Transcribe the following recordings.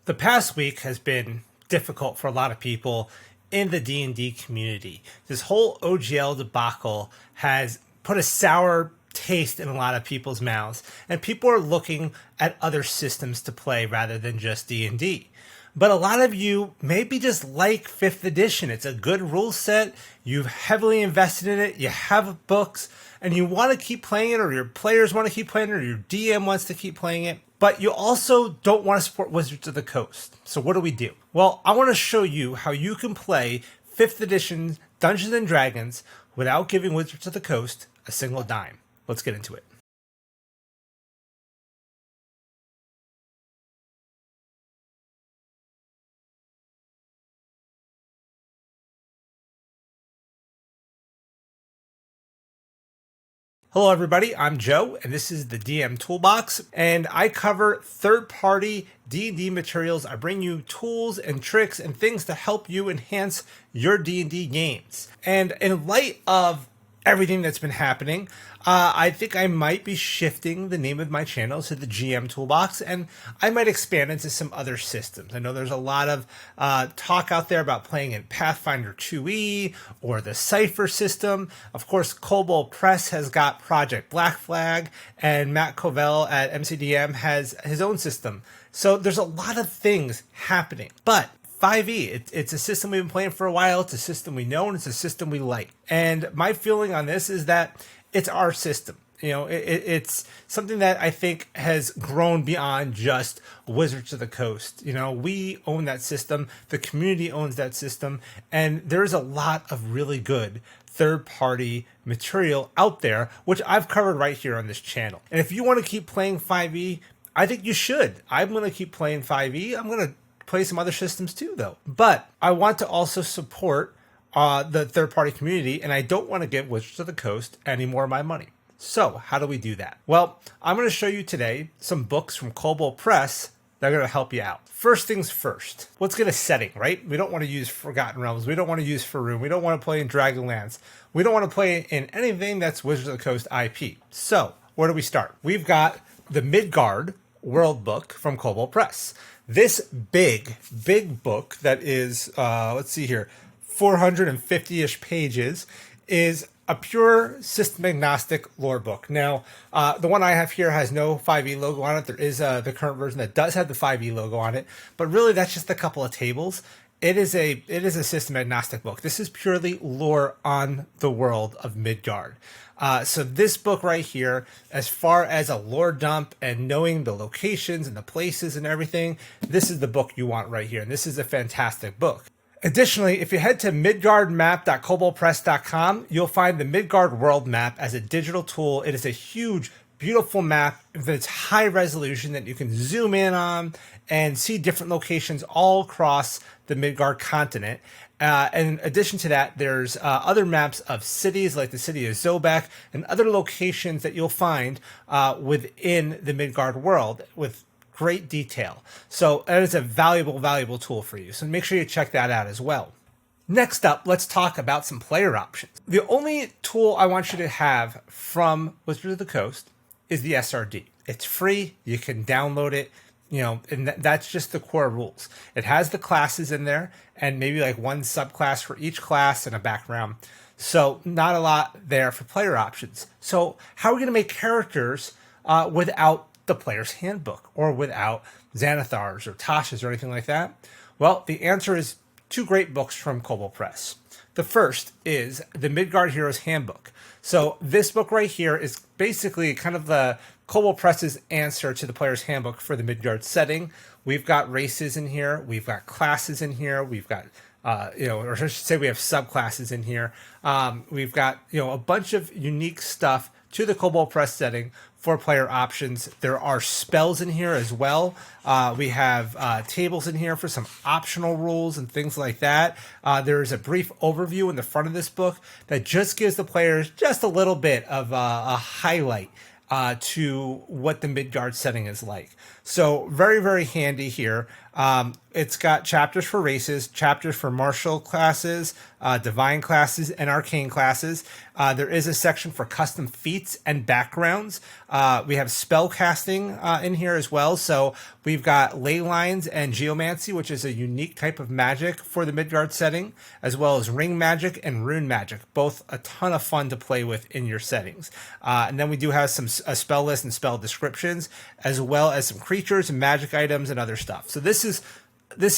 The past week has been difficult for a lot of people in the D&D community. This whole OGL debacle has put a sour taste in a lot of people's mouths, and people are looking at other systems to play rather than just D&D. But a lot of you maybe just like 5th edition. It's a good rule set. You've heavily invested in it. You have books and you want to keep playing it, or your players want to keep playing it, or your DM wants to keep playing it. But you also don't want to support Wizards of the Coast. So what do we do? Well, I want to show you how you can play 5th edition Dungeons and Dragons without giving Wizards of the Coast a single dime. Let's get into it. Hello everybody, I'm Joe, and this is the DM Toolbox, and I cover third-party D&D materials. I bring you tools and tricks and things to help you enhance your D&D games. And in light of everything that's been happening, I think I might be shifting the name of my channel to the GM Toolbox, and I might expand into some other systems. I know there's a lot of talk out there about playing in Pathfinder 2e or the Cypher system. Of course, Kobold Press has got Project Black Flag, and Matt Covell at MCDM has his own system. So there's a lot of things happening, but 5e, it's a system we've been playing for a while. It's a system we know, and it's a system we like. And my feeling on this is that it's our system. You know, it's something that I think has grown beyond just Wizards of the Coast. You know, we own that system. The community owns that system. And there's a lot of really good third-party material out there, which I've covered right here on this channel. And if you want to keep playing 5e, I think you should. I'm going to keep playing 5e. I'm going to play some other systems too, though. But I want to also support the third-party community, and I don't want to give Wizards of the Coast any more of my money. So how do we do that? Well, I'm going to show you today some books from Kobold Press that are going to help you out. First things first, let's get a setting, right? We don't want to use Forgotten Realms. We don't want to use Faerûn. We don't want to play in Dragonlance. We don't want to play in anything that's Wizards of the Coast IP. So where do we start? We've got the Midgard Worldbook from Kobold Press. This big book that is, let's see here, 450-ish pages, is a pure system agnostic lore book. Now, the one I have here has no 5e logo on it. There is the current version that does have the 5e logo on it, but really that's just a couple of tables. It is a system agnostic book. This is purely lore on the world of Midgard. So this book right here, as far as a lore dump and knowing the locations and the places and everything, this is the book you want right here. And this is a fantastic book. Additionally, if you head to midgardmap.koboldpress.com, you'll find the Midgard World Map as a digital tool. It is a huge, beautiful map that's high resolution that you can zoom in on and see different locations all across the Midgard continent. And in addition to that, there's other maps of cities like the city of Zobek and other locations that you'll find within the Midgard world with great detail. So that is a valuable tool for you. So make sure you check that out as well. Next up, let's talk about some player options. The only tool I want you to have from Wizards of the Coast is the SRD. It's free. You can download it. You know, and that's just the core rules. It has the classes in there and maybe like one subclass for each class and a background. So not a lot there for player options. So how are we going to make characters without the player's handbook or without Xanathars or Tashas or anything like that? Well, the answer is two great books from Kobold Press. The first is the Midgard Heroes Handbook. So this book right here is basically kind of the Kobold Press's answer to the player's handbook for the Midgard setting. We've got races in here. We've got classes in here. We've got, or I should say we have subclasses in here. We've got, a bunch of unique stuff to the Kobold Press setting for player options. There are spells in here as well. We have tables in here for some optional rules and things like that. There is a brief overview in the front of this book that just gives the players just a little bit of a highlight to what the Midgard setting is like. So very, very handy here. It's got chapters for races, chapters for martial classes, divine classes, and arcane classes. There is a section for custom feats and backgrounds. We have spell casting in here as well. So we've got ley lines and geomancy, which is a unique type of magic for the Midgard setting, as well as ring magic and rune magic, both a ton of fun to play with in your settings. And then we do have a spell list and spell descriptions, as well as some creatures and magic items and other stuff. So this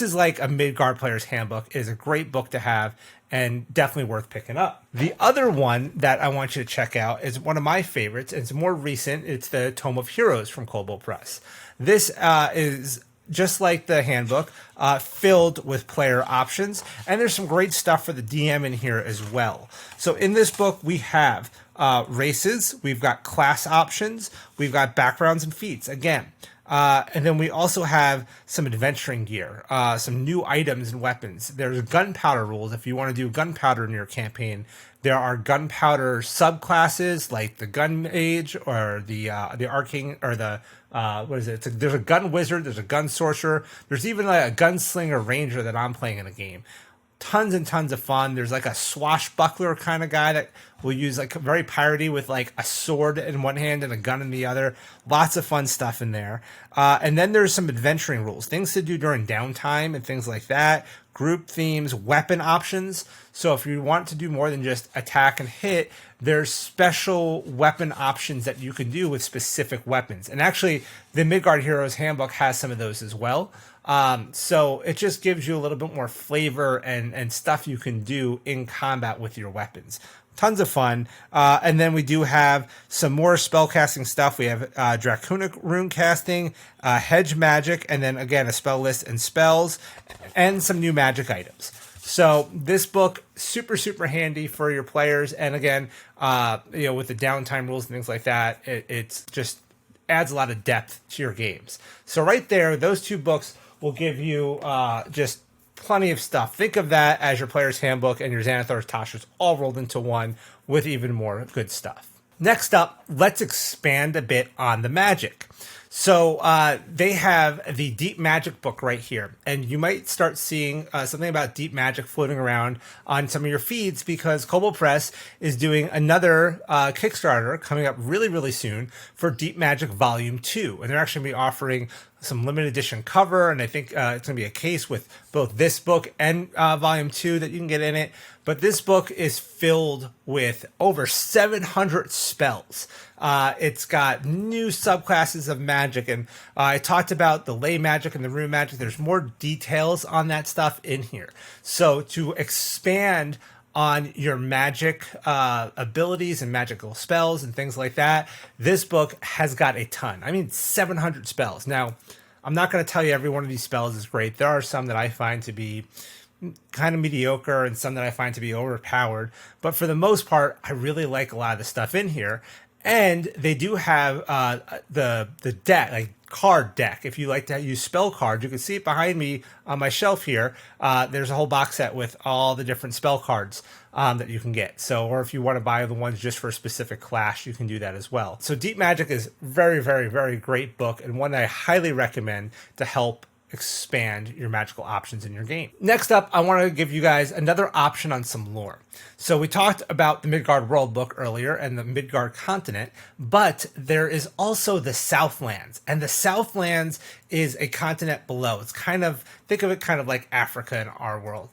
is like a Midgard player's handbook. It is a great book to have and definitely worth picking up. The other one that I want you to check out is one of my favorites. It's more recent. It's the Tome of Heroes from Kobold Press. This is just like the handbook, filled with player options, and there's some great stuff for the DM in here as well. So in this book, we have races, we've got class options, we've got backgrounds and feats. Again, and then we also have some adventuring gear, some new items and weapons. There's gunpowder rules if you want to do gunpowder in your campaign. There are gunpowder subclasses like the gun mage or the arcane or the what is it? There's a gun wizard, there's a gun sorcerer, there's even like a gunslinger ranger that I'm playing in a game. Tons and tons of fun. There's like a swashbuckler kind of guy that will use like very piratey with like a sword in one hand and a gun in the other. Lots of fun stuff in there. And then there's some adventuring rules, things to do during downtime and things like that. Group themes, weapon options. So if you want to do more than just attack and hit, there's special weapon options that you can do with specific weapons. And actually, the Midgard Heroes Handbook has some of those as well. So it just gives you a little bit more flavor and stuff you can do in combat with your weapons. Tons of fun. And then we do have some more spellcasting stuff. We have Draconic rune casting, hedge magic, and then again a spell list and spells, and some new magic items. So this book, super, super handy for your players. And again, with the downtime rules and things like that, it's just adds a lot of depth to your games. So right there, those two books will give you just plenty of stuff. Think of that as your player's handbook and your Xanathar's Tasha's all rolled into one with even more good stuff. Next up, let's expand a bit on the magic. So they have the Deep Magic book right here, and you might start seeing something about Deep Magic floating around on some of your feeds because Kobold Press is doing another Kickstarter coming up really, really soon for Deep Magic Volume 2, and they're actually going to be offering some limited edition cover, and I think it's going to be a case with both this book and Volume 2 that you can get in it. But this book is filled with over 700 spells. It's got new subclasses of magic, and I talked about the ley magic and the rune magic. There's more details on that stuff in here. So to expand on your magic abilities and magical spells and things like that, this book has got a ton. I mean, 700 spells. Now, I'm not going to tell you every one of these spells is great. There are some that I find to be kind of mediocre and some that I find to be overpowered. But for the most part, I really like a lot of the stuff in here. And they do have the deck, like card deck. If you like to use spell cards, you can see it behind me on my shelf here. There's a whole box set with all the different spell cards that you can get. So, or if you want to buy the ones just for a specific class, you can do that as well. So Deep Magic is very, very, very great book and one that I highly recommend to help expand your magical options in your game. Next up, I want to give you guys another option on some lore. So we talked about the Midgard Worldbook earlier and the Midgard continent, but there is also the Southlands, and the Southlands is a continent below. It's kind of, think of it kind of like Africa in our world.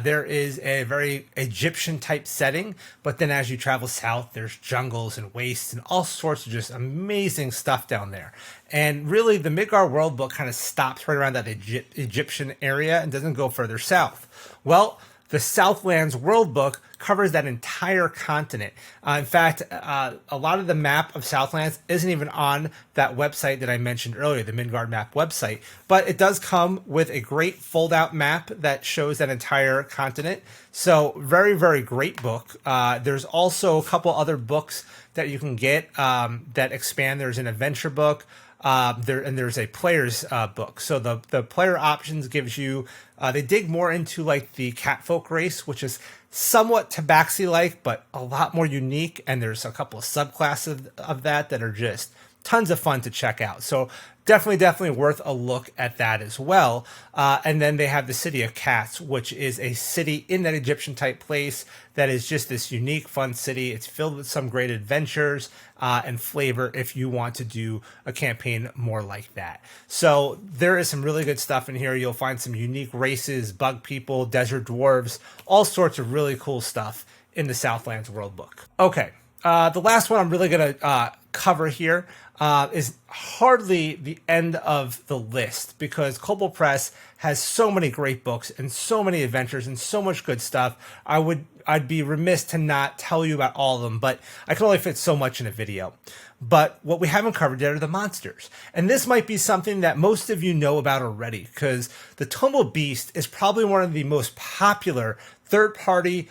There is a very Egyptian type setting, but then as you travel south, there's jungles and wastes and all sorts of just amazing stuff down there. And really, the Midgard Worldbook kind of stops right around that Egyptian area and doesn't go further south. Well, the Southlands Worldbook covers that entire continent. In fact, a lot of the map of Southlands isn't even on that website that I mentioned earlier, the Midgard map website, but it does come with a great fold-out map that shows that entire continent. So very, very great book. There's also a couple other books that you can get that expand. There's an adventure book. There's a player's book. So the player options gives you, they dig more into like the catfolk race, which is somewhat Tabaxi-like, but a lot more unique. And there's a couple of subclasses of that are just tons of fun to check out. So definitely worth a look at that as well. And then they have the City of Cats, which is a city in that Egyptian type place that is just this unique, fun city. It's filled with some great adventures and flavor if you want to do a campaign more like that. So there is some really good stuff in here. You'll find some unique races, bug people, desert dwarves, all sorts of really cool stuff in the Southlands Worldbook. Okay, the last one I'm really going to cover here is hardly the end of the list, because Kobold Press has so many great books and so many adventures and so much good stuff. I'd be remiss to not tell you about all of them, but I can only fit so much in a video. But what we haven't covered yet are the monsters. And this might be something that most of you know about already, because the Tome of Beast is probably one of the most popular third-party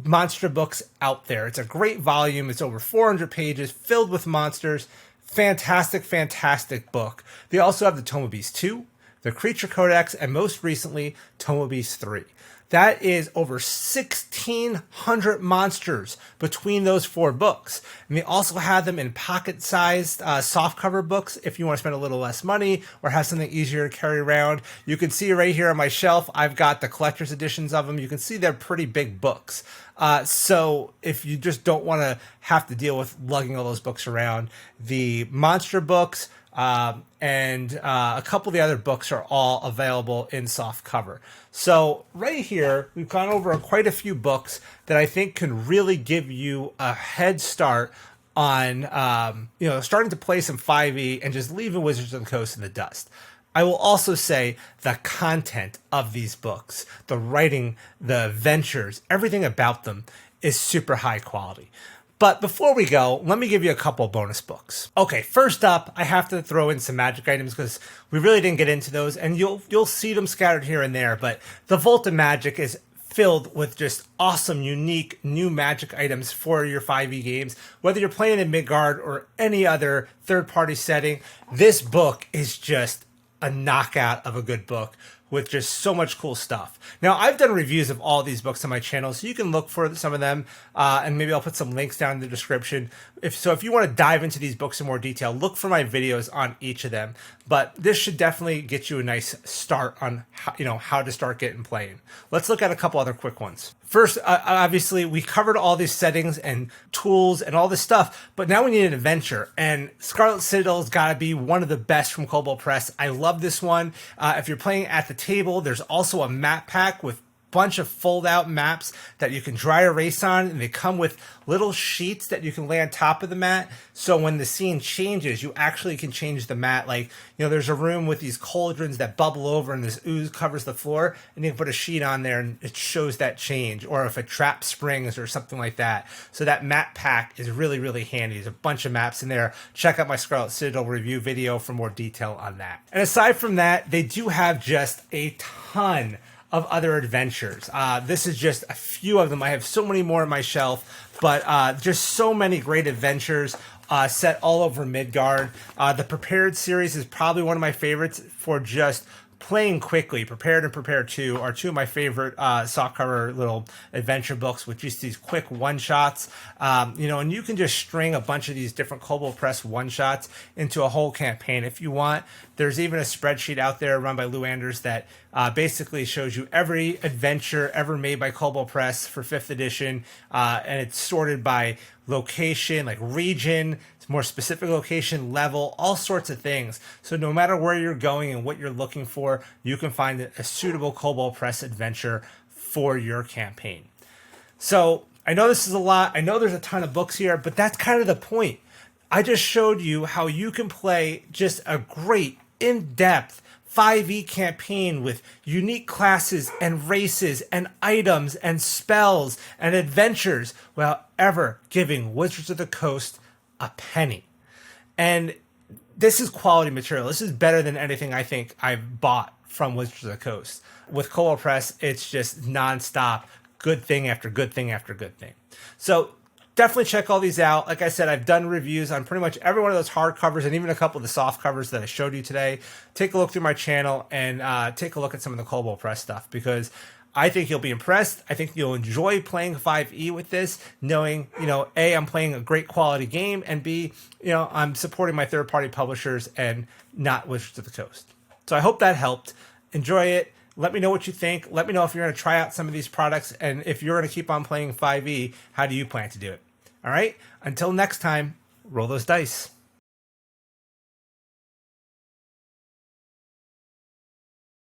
monster books out there. It's a great volume. It's over 400 pages filled with monsters. Fantastic book. They also have the Tome of Beast 2, the Creature Codex, and most recently, Tome of Beast 3. That is over 1,600 monsters between those 4 books. And they also have them in pocket-sized softcover books if you want to spend a little less money or have something easier to carry around. You can see right here on my shelf, I've got the collector's editions of them. You can see they're pretty big books. So if you just don't want to have to deal with lugging all those books around, the monster books and a couple of the other books are all available in soft cover. So right here, we've gone over quite a few books that I think can really give you a head start on, starting to play some 5e and just leaving Wizards of the Coast in the dust. I will also say the content of these books, the writing, the adventures, everything about them is super high quality. But before we go, let me give you a couple bonus books. Okay, first up, I have to throw in some magic items because we really didn't get into those, and you'll see them scattered here and there, but the Vault of Magic is filled with just awesome, unique, new magic items for your 5e games. Whether you're playing in Midgard or any other third-party setting, this book is just a knockout of a good book with just so much cool stuff. Now, I've done reviews of all these books on my channel, so you can look for some of them, and maybe I'll put some links down in the description. If you want to dive into these books in more detail, look for my videos on each of them. But this should definitely get you a nice start on how to start getting playing. Let's look at a couple other quick ones. First, obviously, we covered all these settings and tools and all this stuff, but now we need an adventure, and Scarlet Citadel's got to be one of the best from Kobold Press. I love this one. If you're playing at the table, there's also a map pack with bunch of fold-out maps that you can dry erase on, and they come with little sheets that you can lay on top of the mat, so when the scene changes, you actually can change the mat. Like, there's a room with these cauldrons that bubble over and this ooze covers the floor, and you can put a sheet on there and it shows that change, or if a trap springs or something like that. So that map pack is really, really handy. There's a bunch of maps in there. Check out my Scarlet Citadel review video for more detail on that. And aside from that, they do have just a ton of other adventures. This is just a few of them. I have so many more on my shelf, but just so many great adventures set all over Midgard. The Prepared series is probably one of my favorites for just playing quickly. Prepared and Prepared 2 are two of my favorite softcover little adventure books with just these quick one-shots. And you can just string a bunch of these different Kobold Press one-shots into a whole campaign if you want. There's even a spreadsheet out there run by Lou Anders that basically shows you every adventure ever made by Kobold Press for 5th edition, and it's sorted by location, like region, more specific location, level, all sorts of things. So no matter where you're going and what you're looking for, you can find a suitable Kobold Press adventure for your campaign. So I know this is a lot. I know there's a ton of books here, but that's kind of the point. I just showed you how you can play just a great, in-depth 5e campaign with unique classes and races and items and spells and adventures without ever giving Wizards of the Coast a penny. And this is quality material. This is better than anything I think I've bought from Wizards of the Coast. With Kobold Press, it's just nonstop, good thing after good thing after good thing. So definitely check all these out. Like I said, I've done reviews on pretty much every one of those hardcovers and even a couple of the soft covers that I showed you today. Take a look through my channel and take a look at some of the Kobold Press stuff, because I think you'll be impressed. I think you'll enjoy playing 5e with this, knowing, A, I'm playing a great quality game, and B, I'm supporting my third-party publishers and not Wizards of the Coast. So I hope that helped. Enjoy it. Let me know what you think. Let me know if you're going to try out some of these products, and if you're going to keep on playing 5e, how do you plan to do it? All right? Until next time, roll those dice.